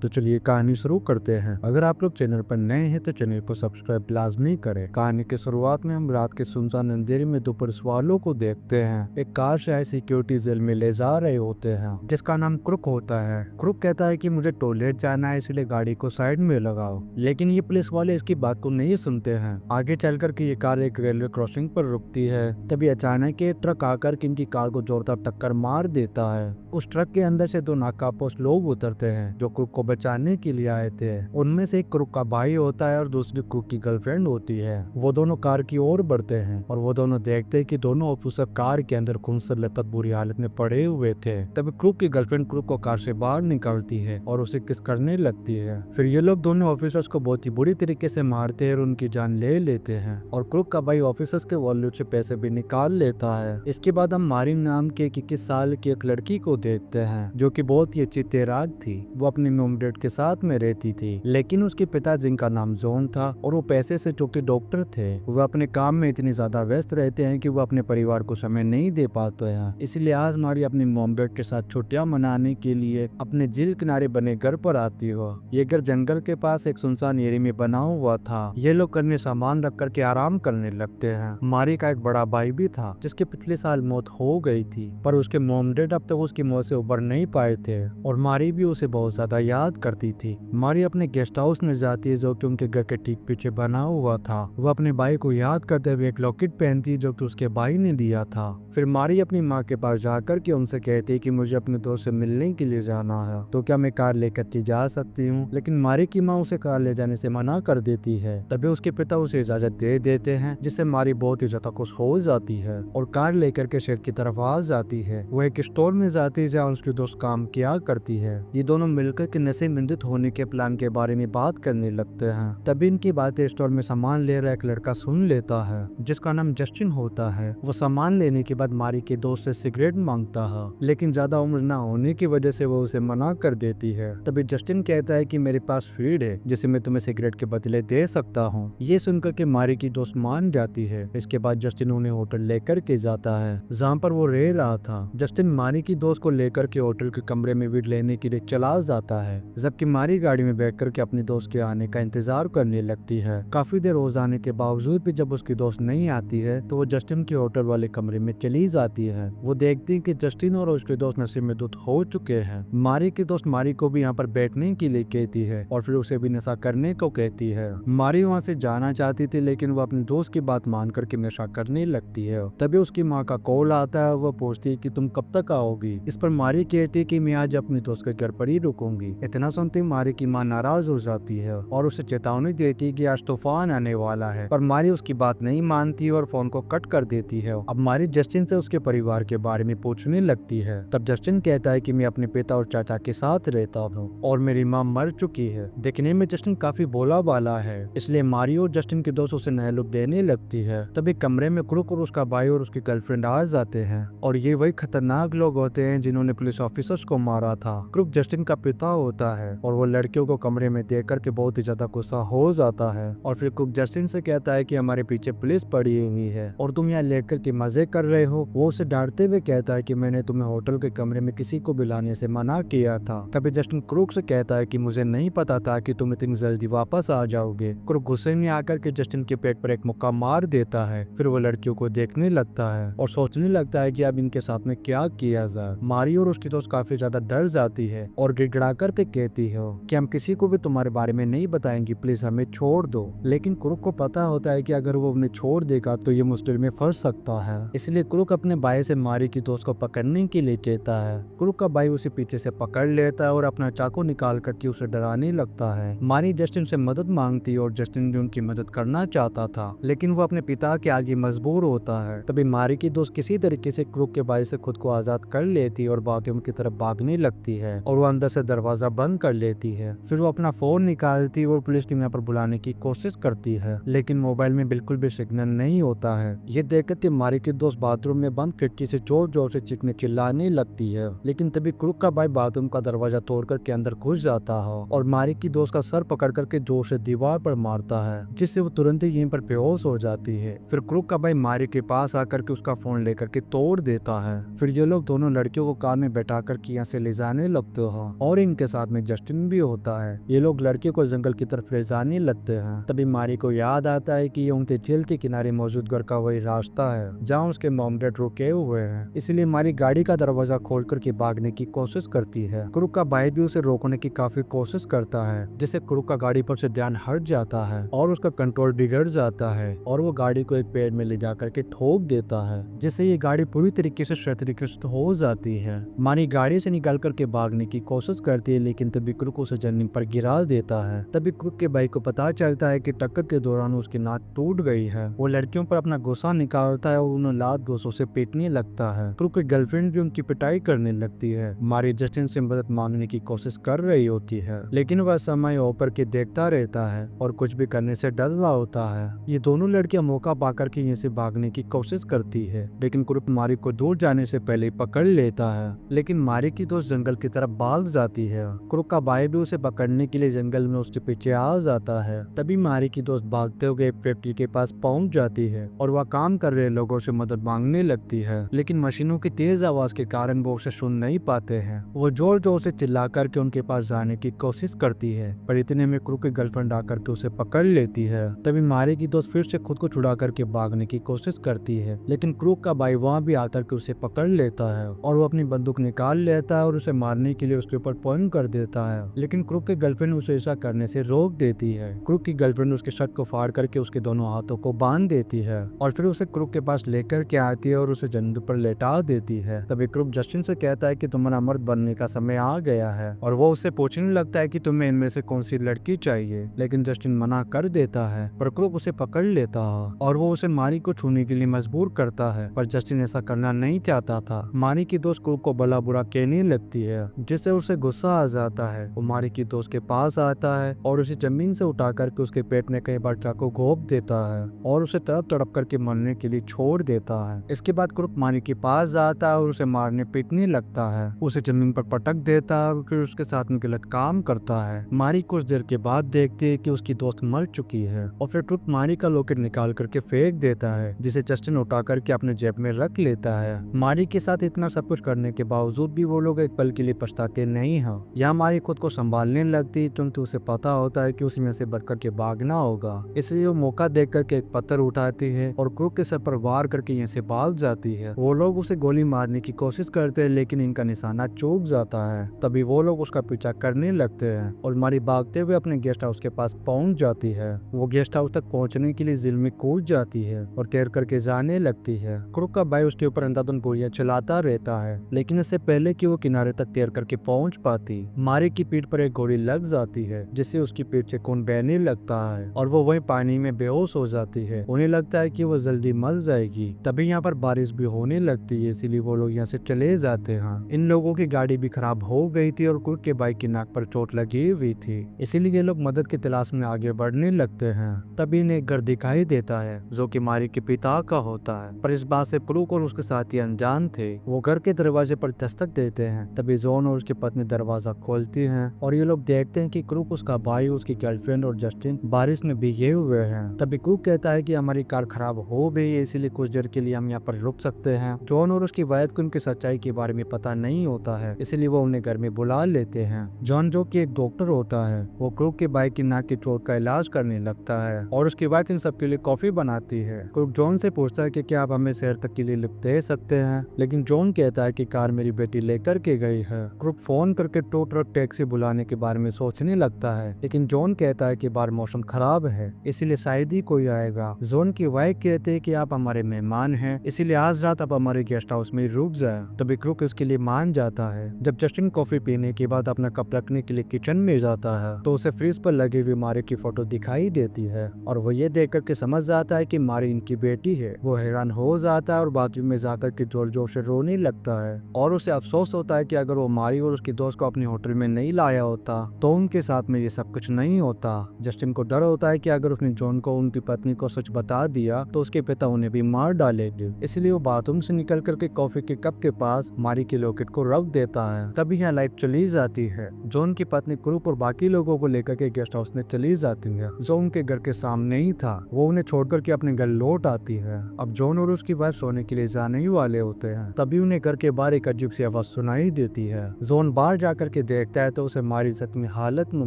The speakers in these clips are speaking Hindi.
तो चलिए कहानी शुरू करते हैं। अगर आप लोग चैनल पर नए हैं तो चैनल को सब्सक्राइब लाजमी करें। कहानी की शुरुआत में हम रात के सुनसान अंधेरे में दो पुलिस वालों को देखते हैं। एक कार से हाई सिक्योरिटी जेल में ले जा रहे होते हैं जिसका नाम क्रुक होता है। क्रुक कहता है कि मुझे टॉयलेट जाना है इसलिए गाड़ी को साइड में लगाओ, लेकिन ये पुलिस वाले इसकी बात को नहीं सुनते हैं। आगे चलकर के ये कार एक रेलवे क्रॉसिंग पर रुकती है। तभी अचानक एक ट्रक आकर के इनकी कार को जोरदार टक्कर मार देता है। उस ट्रक के अंदर से दो नाकापोश लोग उतरते हैं जो क्रुक को बचाने के लिए आए थे। उनमें से एक क्रुक का भाई होता है और दूसरी क्रुक की गर्लफ्रेंड होती है। वो दोनों कार की ओर बढ़ते हैं और वो दोनों देखते हैं कि दोनों ऑफिसर कार के अंदर खून से लथपथ बुरी हालत में पड़े हुए थे। तभी क्रुक की गर्लफ्रेंड क्रुक को कार से बाहर निकालती है और उसे किस करने लगती है। फिर ये लोग दोनों ऑफिसर्स को बहुत ही बुरी तरीके से मारते हैं और उनकी जान ले लेते हैं और क्रुक का भाई ऑफिसर्स के वॉलेट से पैसे भी निकाल लेता है। इसके बाद हम मारिन नाम के 21 साल की एक लड़की को देखते हैं जो कि बहुत ही अच्छी तैराक थी। वो अपने मॉम डैड के साथ में रहती थी, लेकिन उसके पिता जिनका नाम जॉन था और वो पैसे से चौके डॉक्टर थे, वो अपने काम में इतनी ज्यादा व्यस्त रहते हैं कि वो अपने परिवार को समय नहीं दे पाते हैं। इसलिए आज मारी अपने मॉम डैड के साथ छुट्टियां मनाने के लिए अपने झील किनारे बने घर पर आती हो। ये घर जंगल के पास एक सुनसान एरिया में बना हुआ था। ये लोग घर में सामान रख कर के आराम करने लगते हैं। मारी का एक बड़ा भाई भी था जिसके पिछले साल मौत हो गई थी, पर उसके मॉम डैड अब तक उसकी मौत से उबर नहीं पाए थे और मारी भी उसे बहुत ज्यादा याद करती थी। मारी अपने गेस्ट हाउस में जाती है जो कि उनके घर के ठीक पीछे बना हुआ था। वो अपने भाई को याद करते हुए एक लॉकेट पहनती जो कि उसके भाई ने दिया था। फिर मारी अपनी माँ के पास जाकर के उनसे कहती है कि मुझे अपने दोस्त से मिलने के लिए जाना है, तो क्या मैं कार लेकर के जा सकती हूँ। लेकिन मारी की माँ उसे कार ले जाने से मना कर देती है। तभी उसके पिता उसे इजाजत दे देते हैं जिससे मारी बहुत ही ज्यादा खुश हो जाती है और कार लेकर के शहर की तरफ आ जाती है। वो एक स्टोर में जाती है जहाँ उसकी दोस्त काम किया करती है। ये दोनों मिलकर के नशे मंदित होने के प्लान के बारे में बात करने लगते हैं। तभी इनकी बातें स्टोर में सामान ले रहा एक लड़का सुन लेता है जिसका नाम जस्टिन होता है। वो सामान लेने के बाद मारी के दोस्त से सिगरेट मांगता है, लेकिन ज्यादा उम्र न होने की वजह से वो उसे मना कर देती है। तभी जस्टिन कहता है कि मेरे पास फीड है जिसे मैं तुम्हें सिगरेट के बदले दे सकता हूँ। ये सुनकर के मारी की दोस्त मान जाती है। इसके बाद जस्टिन उन्हें होटल लेकर के जाता है जहाँ पर वो रह रहा था। जस्टिन मारी की दोस्त को लेकर के होटल के कमरे में वीड लेने के लिए चला जाता है, जबकि मारी गाड़ी में बैठकर के अपनी दोस्त के आने का इंतजार करने लगती है। काफी देर हो जाने के बावजूद भी जब उसकी दोस्त नहीं आती है तो वो जस्टिन के होटल वाले कमरे में चली जाती है। वो देखती है कि जस्टिन और उसके दोस्त नशे में धुत हो चुके हैं। मारी की दोस्त मारी को भी यहाँ पर बैठने के लिए कहती है और फिर उसे भी नशा करने को कहती है। मारी वहाँ से जाना चाहती थी, लेकिन वो अपने दोस्त की बात मान करके नशा करने लगती है। तभी उसकी माँ का कॉल आता है। वो पूछती है कि तुम कब तक आओगी। इस पर मारी कहती है कि मैं आज अपने दोस्त के घर पर ही रुकूंगी। इतना सुनते ही मारी की माँ नाराज हो जाती है और उसे चेतावनी देती है कि आज तूफान आने वाला है, पर मारी उसकी बात नहीं मानती और फोन को कट कर देती है। अब मारी जस्टिन से उसके परिवार के बारे में पूछने लगती है। तब जस्टिन कहता है कि मैं अपने पिता और चाचा के साथ रहता हूँ और मेरी माँ मर चुकी है। देखने में जस्टिन काफी भोला भाला है, इसलिए मारी और जस्टिन के दोस्त उसे नया लुक देने लगती है। तभी कमरे में क्रुक और उसका भाई और उसकी गर्लफ्रेंड आ जाते हैं और ये वही खतरनाक लोग होते हैं जिन्होंने पुलिस ऑफिसर्स को मारा था। क्रुक जस्टिन का पिता होता है और वो लड़कियों को कमरे में देख करके बहुत ही ज्यादा गुस्सा हो जाता है और फिर क्रुक जस्टिन से कहता है कि हमारे पीछे पुलिस पड़ी हुई है और तुम यहाँ लेकर के मजे कर रहे हो। वो उसे डांटते हुए कहता है कि मैंने तुम्हें होटल के कमरे में किसी को बुलाने से मना किया था। तभी जस्टिन क्रुक से कहता है कि मुझे नहीं पता था कि तुम इतनी जल्दी वापस आ जाओगे। क्रुक गुस्से में आकर के जस्टिन के पेट पर एक मुक्का मार देता है। फिर वो लड़कियों को देखने लगता है और सोचने लगता है कि अब इनके साथ में क्या किया जाए। मारी और उसकी दोस्त काफी ज्यादा डर जाती है और गिड़गिड़ा करके कहती है कि हम किसी को भी तुम्हारे बारे में नहीं बताएंगे, प्लीज हमें छोड़ दो। लेकिन क्रुक को पता होता है कि अगर वो उन्हें छोड़ देगा तो ये मुश्किल में फंस सकता है, इसलिए क्रुक अपने भाई से मारी की दोस्त को पकड़ने के लिए कहता है। क्रुक का भाई उसे पीछे से पकड़ लेता है और अपना चाकू निकाल करके उसे डराने लगता है। मारी जस्टिन से मदद मांगती है और जस्टिन भी उनकी मदद करना चाहता था, लेकिन वो अपने पिता के आगे मजबूर होता है। तभी मारी की दोस्त किसी तरीके से क्रुक के भाई से खुद को आजाद कर लेती है और बाथरूम की तरफ भागने लगती है और वो अंदर से दरवाजा बंद कर लेती है। फिर वो अपना फोन निकालती है और पुलिस टीम यहाँ पर बुलाने की कोशिश करती है, लेकिन मोबाइल में बिल्कुल भी सिग्नल नहीं होता है। ये देखते मारी की दोस्त बाथरूम में बंद खिड़की से जोर जोर से चीखने चिल्लाने लगती है, लेकिन तभी क्रुक का भाई बाथरूम का दरवाजा तोड़ करके अंदर घुस जाता है और मारी की दोस्त का सर पकड़ करके जोर से दीवार पर मारता है, जिससे वो तुरंत ही यहीं पर बेहोश हो जाती है। फिर क्रुक का भाई मारी के पास आकर के उसका फोन लेकर के तोड़ देता है। फिर ये लोग दोनों लड़कियों को कार में बैठा कर यहाँ से ले जाने लगते हैं और इनके साथ साथ में जस्टिन भी होता है। ये लोग लड़के को जंगल की तरफ ले जाने लगते हैं। तभी मारी को याद आता है कि ये उनके जेल के किनारे मौजूद घर का वही रास्ता है जहाँ उसके मॉम डैड रुके हुए हैं। इसलिए मारी गाड़ी का दरवाजा खोल करके भागने की कोशिश करती है। क्रूक का भाई भी उसे रोकने की काफी कोशिश करता है, जिससे क्रूक का गाड़ी पर से ध्यान हट जाता है और उसका कंट्रोल बिगड़ जाता है और वो गाड़ी को एक पेड़ में ले जाकर के ठोक देता है, जिससे ये गाड़ी पूरी तरीके से क्षतिग्रस्त हो जाती है। मारी गाड़ी से निकाल करके भागने की कोशिश करती है, लेकिन तभी क्रूक उसे जमीन पर गिरा देता है। तभी क्रूक के भाई को पता चलता है कि टक्कर के दौरान उसकी नाक टूट गई है। वो लड़कियों पर अपना गुस्सा निकालता है और उन्हें लात घूंसों से पीटने लगता है। क्रूक की गर्लफ्रेंड भी उनकी पिटाई करने लगती है। मारी जस्टिन से मदद मांगने की कोशिश कर रही होती है, लेकिन वह समय ऊपर के देखता रहता है और कुछ भी करने से डर रहा होता है। ये दोनों लड़कियां मौका पाकर के यहीं से भागने की कोशिश करती है, लेकिन क्रूक मारी को दूर जाने से पहले ही पकड़ लेता है। लेकिन मारी की दोस्त जंगल की तरफ भाग जाती है। क्रूक का भाई भी उसे पकड़ने के लिए जंगल में उसके पीछे आ जाता है। तभी मारी की दोस्त भागते हुए फैक्ट्री के पास पहुंच जाती है और वह काम कर रहे लोगों से मदद मांगने लगती है, लेकिन मशीनों की तेज आवाज के कारण वो उसे सुन नहीं पाते हैं। वो जोर जोर से चिल्ला करके उनके पास जाने की कोशिश करती है, पर इतने में क्रूक की गर्लफ्रेंड आकर के उसे पकड़ लेती है। तभी मारी की दोस्त फिर से खुद को छुड़ा करके भागने की कोशिश करती है, लेकिन क्रूक का भाई वहाँ भी आकर के उसे पकड़ लेता है और वो अपनी बंदूक निकाल लेता है और उसे मारने के लिए उसके ऊपर पॉइंट कर देता है, लेकिन क्रूक की गर्लफ्रेंड उसे ऐसा करने से रोक देती है। क्रूक की गर्लफ्रेंड उसके शर्ट को फाड़ करके उसके दोनों हाथों को बांध देती है और फिर उसे क्रूक के पास लेकर के आती है और उसे जमीन पर लेटा देती है। तभी क्रूक जस्टिन से कहता है कि तुम्हारा मर्द बनने का समय आ गया है और वो उससे पूछने लगता है कि तुम्हें इनमें से कौन सी लड़की चाहिए, लेकिन जस्टिन मना कर देता है। पर क्रूक उसे पकड़ लेता है और वो उसे मारी को छूने के लिए मजबूर करता है, पर जस्टिन ऐसा करना नहीं चाहता था। मारी की दोस्त क्रूक को भला बुरा कहने लगती है, जिससे उसे गुस्सा आ जाता है। वो मारी की दोस्त के पास आता है और उसे जमीन से उठा करके उसके पेट में कई बार चाकू घोंप देता है और उसे तड़प तड़प करके मरने के लिए छोड़ देता है। इसके बाद क्रूक मारी के पास जाता है और उसे मारने पीटने लगता है, उसे जमीन पर पटक देता है और फिर उसके साथ में गलत काम करता है। मारी कुछ देर के बाद देखती है कि उसकी दोस्त मर चुकी है और फिर क्रूक मारी का लॉकेट निकाल करके फेंक देता है, जिसे जस्टिन उठा करके अपने जेब में रख लेता है। मारी के साथ इतना सब कुछ करने के बावजूद भी वो लोग एक पल के लिए पछताते नहीं हैं। यहाँ मारी खुद को संभालने लगती है, क्योंकि उसे पता होता है कि उसी में से बच करके भागना होगा। इसलिए वो मौका देख करके एक पत्थर उठाती है और क्रूक के सर पर वार करके यहाँ से भाग जाती है। वो लोग उसे गोली मारने की कोशिश करते हैं, लेकिन इनका निशाना चूक जाता है। तभी वो लोग उसका पीछा करने लगते हैं और मारी भागते हुए अपने गेस्ट हाउस के पास पहुंच जाती है। वो गेस्ट हाउस तक पहुंचने के लिए झील में कूद जाती है और तैर करके जाने लगती है। क्रूक का भाई उसके ऊपर अंधाधुंध गोलियां चलाता रहता है, लेकिन इससे पहले कि वो किनारे तक तैर करके पहुंच पाती, मारी की पीठ पर एक गोली लग जाती है, जिससे उसकी पीठ से खून बहने लगता है और वो वहीं पानी में बेहोश हो जाती है। उन्हें लगता है कि वो जल्दी मर जाएगी। तभी यहाँ पर बारिश भी होने लगती है, इसीलिए वो लोग यहाँ से चले जाते हैं। इन लोगों की गाड़ी भी खराब हो गई थी और क्रूक के बाइक की नाक पर चोट लगी हुई थी, इसीलिए ये लोग मदद की तलाश में आगे बढ़ने लगते हैं। तभी इन्हें एक घर दिखाई देता है जो कि मारी के पिता का होता है, पर इस बात से क्रूक और उसके साथी अनजान थे। वो घर के दरवाजे पर दस्तक देते हैं। तभी जॉन और उसकी पत्नी दरवाजा खोलती हैं और ये लोग देखते हैं कि क्रूक, उसका भाई, उसकी गर्लफ्रेंड और जस्टिन बारिश में भीगे हुए हैं। तभी क्रूक कहता है कि हमारी कार खराब हो गई है, इसीलिए कुछ देर के लिए हम यहाँ पर रुक सकते हैं। जॉन और उसकी वाइफ को उनकी सच्चाई के बारे में पता नहीं होता है, इसलिए वो उन्हें घर में बुला लेते हैं। जॉन, जो कि एक डॉक्टर होता है, वो क्रूक के भाई की नाक की चोट का इलाज करने लगता है और उसकी वाइफ इन सबके लिए कॉफी बनाती है। क्रूक जॉन से पूछता है कि क्या आप हमें शहर तक के लिए लिफ्ट दे सकते हैं, लेकिन जॉन कहता है कि कार मेरी बेटी लेकर के गई है। क्रूक फोन करके टो ट्रक टैक्सी बुलाने के बारे में सोचने लगता है, लेकिन जॉन कहता है कि बाहर मौसम खराब है, इसीलिए शायद ही कोई आएगा। जॉन की वाइफ कहते हैं कि आप हमारे मेहमान हैं, इसीलिए आज रात आप हमारे गेस्ट हाउस में रुक जाए। तभी क्रूक उसके लिए मान जाता है। जब जस्टिन कॉफी पीने के बाद अपना कप रखने के लिए किचन में जाता है, तो उसे फ्रिज पर लगी हुई मारी की फोटो दिखाई देती है और वो ये देख करके समझ जाता है कि मारी इनकी बेटी है। वो हैरान हो जाता है और बाथरूम में जाकर के जोर जोर से रोने लगता है और उसे अफसोस होता है कि अगर वो मारी और उसकी दोस्त को अपने होटल में नहीं लाया होता तो उनके साथ में ये सब कुछ नहीं होता। जस्टिन को डर होता है कि अगर उसने जॉन को उनकी पत्नी को सच बता दिया तो उसके पिता उन्हें भी मार डालेंगे, इसलिए वो बाथरूम से निकल करके कॉफी के कप के पास मारी के लॉकेट को रख देता है। तभी यहाँ लाइट चली जाती है। जॉन की पत्नी क्रूक और बाकी लोगों को लेकर के गेस्ट हाउस में चली जाती है, जो उनके घर के सामने ही था। वो उन्हें छोड़कर के अपने घर लौट आती है। अब जॉन और उसकी वाइफ सोने के लिए जाने ही वाले होते हैं, तभी उन्हें घर के बाहर एक अजीब सी आवाज सुनाई देती है। जॉन बाहर जाकर के देखता है तो उसे मारी जख्मी हालत में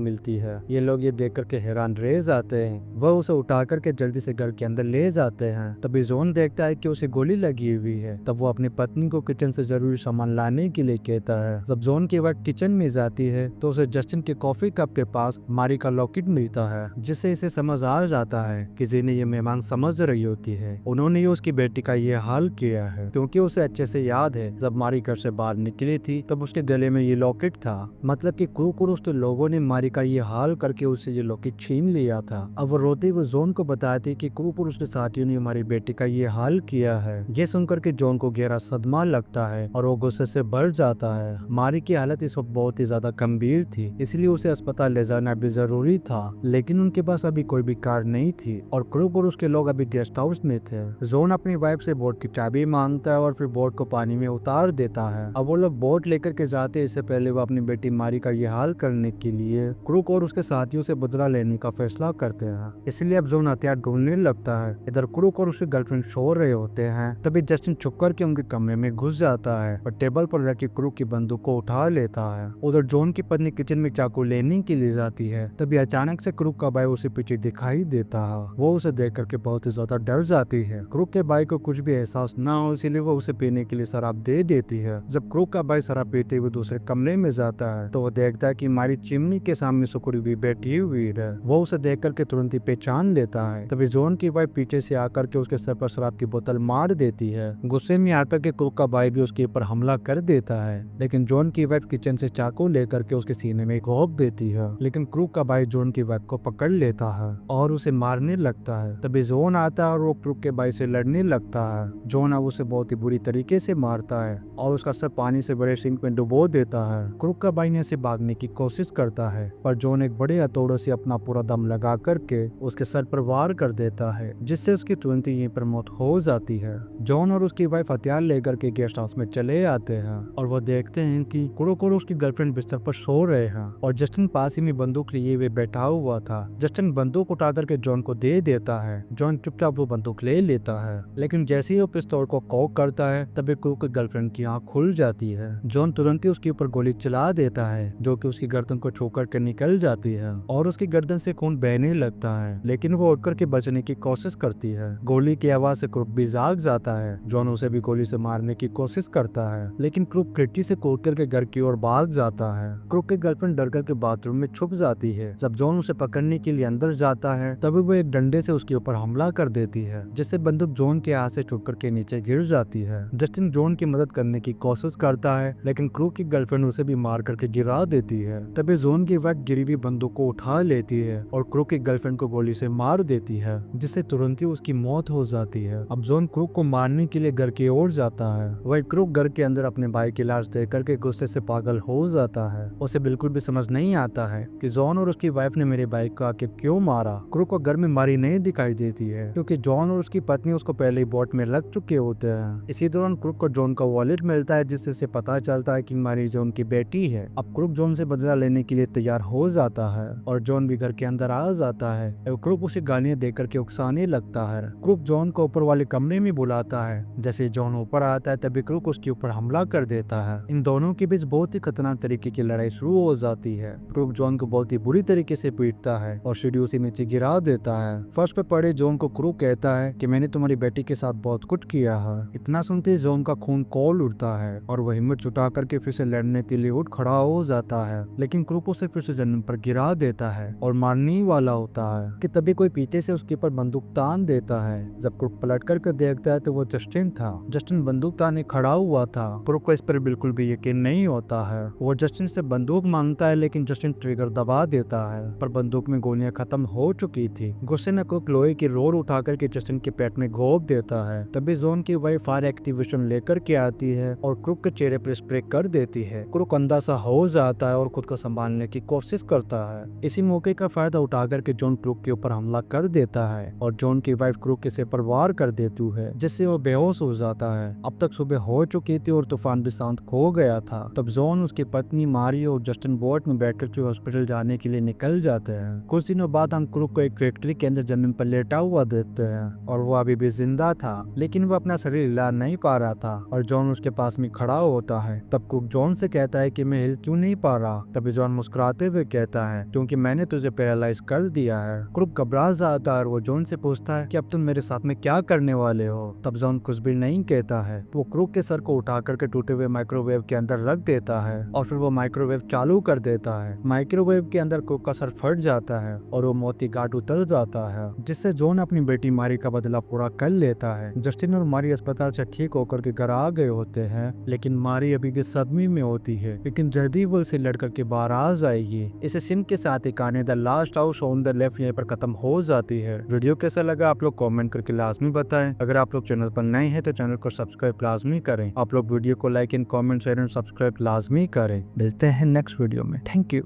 मिलती है। ये लोग ये देख करके हैरान रह जाते हैं। वह उसे उठा करके जल्दी से घर के अंदर ले जाते हैं। तभी जॉन देखता है कि उसे गोली लगी हुई है। तब वो अपनी पत्नी को किचन से जरूरी सामान लाने के लिए कहता है। जब जॉन की वाइफ किचन में जाती है तो उसे जस्टिन के कॉफी कप के पास मारी का लॉकेट मिलता है, जिससे इसे समझ आ जाता है कि जिन्हें ये मेहमान समझ रही होती है। उन्होंने ही उसकी बेटी का ये हाल किया है, क्योंकि उसे अच्छे से याद है जब मारी घर से बाहर निकली थी तब उसके गले में ये लॉकेट था। मतलब कि क्रूकुरुस के लोगों ने मारी का ये हाल करके उससे ये लॉकेट छीन लिया था। अब वो रोते हुए जॉन को बताती कि क्रूकुरुस के साथियों ने हमारी बेटी का ये हाल किया है। ये सुनकर के जॉन को गहरा सदमा लगता है और वो गुस्से से भर जाता है। मारी की हालत इस वक्त बहुत ही ज्यादा गंभीर थी, इसलिए उसे अस्पताल ले जाना भी जरूरी था, लेकिन उनके पास अभी कोई भी कार नहीं थी और क्रूकुरुस के लोग अभी गेस्ट हाउस में थे। जॉन अपनी वाइफ से बोट की चाबी मांगता है और फिर बोट को पानी में उतार देता है। अब वो लोग बोट लेकर के जाते हैं। इससे पहले वो अपनी बेटी मारी का ये हाल करने के लिए क्रूक और उसके साथियों से बदला लेने का फैसला करते हैं। इसलिए अब जॉन हथियार ढूंढने लगता है। इधर क्रूक और उसके गर्लफ्रेंड सो रहे होते हैं। तभी जस्टिन छुप करके उनके कमरे में घुस जाता है और टेबल पर रखी क्रूक की बंदूक को उठा लेता है। उधर जॉन की पत्नी किचन में चाकू लेने के लिए जाती है। तभी अचानक से क्रूक का भाई उसे पीछे दिखाई देता है। वो उसे देख करके बहुत ही ज्यादा डर जाती है। क्रूक के भाई को कुछ भी एहसास ना हो, इसीलिए वो उसे पीने के लिए शराब दे देती है। जब क्रूक का भाई शराब पीते हुए दूसरे कमरे में जाता है तो वो देखता है कि मारी चिमनी के सामने सुकुड़ी भी बैठी हुई है। वो उसे देख करके तुरंत ही पहचान लेता है। तभी जॉन की वाइफ पीछे से आकर के उसके सर पर शराब की बोतल मार देती है। गुस्से में आकर के क्रूक का भाई भी उसके ऊपर हमला कर देता है, लेकिन जॉन की वाइफ किचन से चाकू लेकर के उसके सीने में घोंप देती है। लेकिन क्रूक का भाई जॉन की वाइफ को पकड़ लेता है और उसे मारने लगता है। तभी जॉन आता है और वो क्रूक के भाई से लड़ने लगता है। जॉन अब उसे बहुत ही बुरी तरीके से मारता है और उसका सर पानी से बड़े सिंक में डुबो देता है। क्रूक का भाई ने से भागने की कोशिश करता है, पर जॉन एक बड़े हथौड़े से अपना पूरा दम लगा करके उसके सर पर वार कर देता है, जिससे उसकी तुरंत ही यहीं पर मौत हो जाती है। जॉन और उसकी वाइफ हथियार लेकर के गेस्ट हाउस में चले आते हैं और वो देखते हैं कि क्रूक और उसकी गर्लफ्रेंड बिस्तर पर सो रहे हैं और जस्टिन पास ही में बंदूक लिए हुए बैठा हुआ था। जस्टिन बंदूक उठा करके जॉन को दे देता है। जॉन चुपचाप वो बंदूक ले लेता है, लेकिन जैसे ही वो पिस्तौल को कॉक करता है तभी क्रूक की गर्लफ्रेंड की आंख खुल जाती है। जॉन तुरंत ही उसके ऊपर गोली चला देता है, जो कि उसकी गर्दन को छू करके निकल जाती है और उसकी गर्दन से खून बहने लगता है, लेकिन वो उठ करके बचने की कोशिश करती है। गोली की आवाज से क्रूक भी जाग जाता है। जॉन उसे भी गोली से मारने की कोशिश करता है, लेकिन क्रूक खिड़की से कूद करके घर की ओर भाग जाता है। क्रूक की गर्लफ्रेंड डर करके बाथरूम में छुप जाती है। जब जॉन उसे पकड़ने के लिए अंदर जाता है तभी वो एक डंडे से उसके ऊपर हमला कर देती है, जिससे बंदूक जॉन के हाथ से छूट करके नीचे गिर जाती है। जस्टिन जॉन की मदद करने की कोशिश करता है, लेकिन क्रूक की गर्लफ्रेंड उसे भी मार करके गिरा देती है। तभी जॉन की वाइफ गिरी हुई बंदूक को उठा लेती है और क्रूक की गर्लफ्रेंड को गोली से मार देती है, जिससे तुरंत ही उसकी मौत हो जाती है। अब जॉन क्रूक को मारने के लिए घर की ओर जाता है। वही क्रूक घर के अंदर अपने भाई की लाश देख करके गुस्से से पागल हो जाता है। उसे बिल्कुल भी समझ नहीं आता है कि जॉन और उसकी वाइफ ने मेरे भाई को आके क्यों मारा। क्रूक को घर में मारी नहीं दिखाई देती है, क्योंकि जॉन और उसकी पत्नी उसको पहले ही बोट में लग चुके होते हैं। इसी दौरान क्रूक को जॉन का वॉलेट मिलता है, जिससे से पता चलता है कि मारी जॉन की बेटी है। अब क्रूक जॉन से बदला लेने के लिए तैयार हो जाता है और जॉन भी घर के अंदर आ जाता है। क्रूक उसे गालियां देकर के उकसाने लगता है। क्रूक जॉन को ऊपर वाले कमरे में बुलाता है। जैसे जॉन ऊपर आता है तभी क्रूक उसके ऊपर हमला कर देता है। इन दोनों के बीच बहुत ही खतरनाक तरीके की लड़ाई शुरू हो जाती है। क्रूक जॉन को बहुत ही बुरी तरीके से पीटता है और सीढ़ियों से नीचे गिरा देता है। फर्श पे पड़े जॉन को क्रूक कहता है कि मैंने तुम्हारी बेटी के साथ बहुत कुछ किया है। इतना सुनते ही जॉन का खून खौल उठता है और वह हिम्मत जुटा करके फिर से लड़ने के लिए उठ खड़ा हो जाता है, लेकिन क्रूक उसे फिर से जमीन पर गिरा देता है और मारने ही वाला होता है कि तभी कोई पीछे से उसके ऊपर बंदूक तान देता है। जब क्रूक पलट करके देखता है तो वो जस्टिन था। जस्टिन बंदूक ताने खड़ा हुआ था। क्रूक को इस पर बिल्कुल भी यकीन नहीं होता है। वो जस्टिन से बंदूक मांगता है, लेकिन जस्टिन ट्रिगर दबा देता है, पर बंदूक में गोलियां खत्म हो चुकी थी। गुस्से में क्रूक लोहे की रोड उठा करके जस्टिन के पेट में घोंप देता है। तभी जॉन की वाइफ फायर एक्टिवेशन लेकर के आती है और क्रूक के चेहरे पर स्प्रे कर देती है। क्रूक अंधा सा हो जाता है और खुद को संभालने की कोशिश करता है। इसी मौके का फायदा उठा करके जॉन क्रूक के ऊपर हमला कर देता है और जॉन की वाइफ क्रूक के सिर पर वार कर देती है, जिससे वो बेहोश हो जाता है। अब तक सुबह हो चुकी थी और तूफान भी शांत हो गया था। तब जॉन, उसकी पत्नी मारी और जस्टिन बोट में बैठकर के हॉस्पिटल जाने के लिए निकल जाते हैं। कुछ दिनों बाद हम क्रूक को एक फैक्ट्री के अंदर जमीन पर लेटा हुआ देखते हैं और वो अभी भी जिंदा था, लेकिन वो अपना शरीर हिला नहीं पा रहा था और जॉन उसके पास में खड़ा होता है। तब क्रूक जॉन से कहता है कि मैं हिल क्यों नहीं पा रहा? तभी जॉन मुस्कुराते हुए कहता है, क्योंकि मैंने तुझे पैरालाइज कर दिया है। क्रूक घबरा जाता है और वो जॉन से पूछता है कि अब तुम मेरे साथ में क्या करने वाले हो? तब जॉन कुछ भी नहीं कहता है। वो क्रूक के सर को उठा करके टूटे हुए माइक्रोवेव के अंदर रख देता है और फिर वो माइक्रोवेव चालू कर देता है। माइक्रोवेव के अंदर क्रूक का सर फट जाता है और वो मौत की घाट उतर जाता है, जिससे जॉन अपनी बेटी मारी का बदला पूरा कर लेता है। जस्टिन और मारी अस्पताल से ठीक होकर के घर आ गए होते हैं, लेकिन मारी अभी भी सदमे में होती है, लेकिन जल्दी वो इसे लड़कर के बाहर आ जाएगी। इस सीन के साथ ही कहानी the last house on the left यहीं पर खत्म हो जाती है। वीडियो कैसा लगा आप लोग कमेंट करके लाजमी बताएं। अगर आप लोग चैनल पर नए हैं तो चैनल को सब्सक्राइब लाजमी करें। आप लोग वीडियो को like and comment share and subscribe लाजमी करें। मिलते हैं नेक्स्ट वीडियो में। Thank you.